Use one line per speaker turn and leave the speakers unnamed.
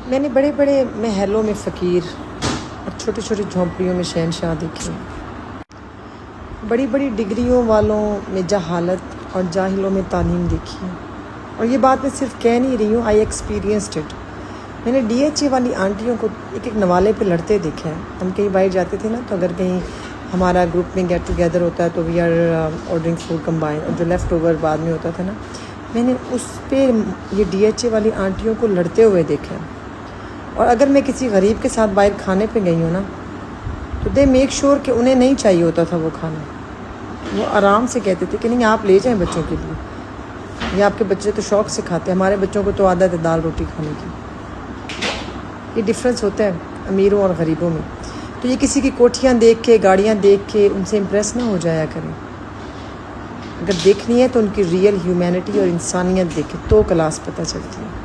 میں نے بڑے بڑے محلوں میں فقیر اور چھوٹی چھوٹی جھونپڑیوں میں شہنشاہ دیکھے، بڑی بڑی ڈگریوں والوں میں جہالت اور جاہلوں میں تعلیم دیکھی ہے۔ اور یہ بات میں صرف کہہ نہیں رہی ہوں، آئی ایکسپیرینسڈ اٹ۔ میں نے ڈی ایچ اے والی آنٹیوں کو ایک ایک نوالے پہ لڑتے دیکھا ہے۔ ہم کہیں باہر جاتے تھے نا، تو اگر کہیں ہمارا گروپ میں گیٹ ٹوگیدر ہوتا ہے تو we are ordering food combine, اور جو لیفٹ اوور بعد میں ہوتا تھا نا، میں نے اس پہ یہ ڈی ایچ اے والی آنٹیوں کو لڑتے ہوئے دیکھا ہے۔ اور اگر میں کسی غریب کے ساتھ باہر کھانے پہ گئی ہوں نا، تو دے میک شور کہ انہیں نہیں چاہیے ہوتا تھا وہ کھانا، وہ آرام سے کہتے تھے کہ نہیں آپ لے جائیں بچوں کے لیے، یہ آپ کے بچے تو شوق سے کھاتے ہیں، ہمارے بچوں کو تو عادت ہے دال روٹی کھانے کی۔ یہ ڈفرینس ہوتا ہے امیروں اور غریبوں میں۔ تو یہ کسی کی کوٹھیاں دیکھ کے، گاڑیاں دیکھ کے ان سے امپریس نہ ہو جایا کریں۔ اگر دیکھنی ہے تو ان کی ریئل ہیومینٹی اور انسانیت دیکھیں تو کلاس پتہ چلتی ہے۔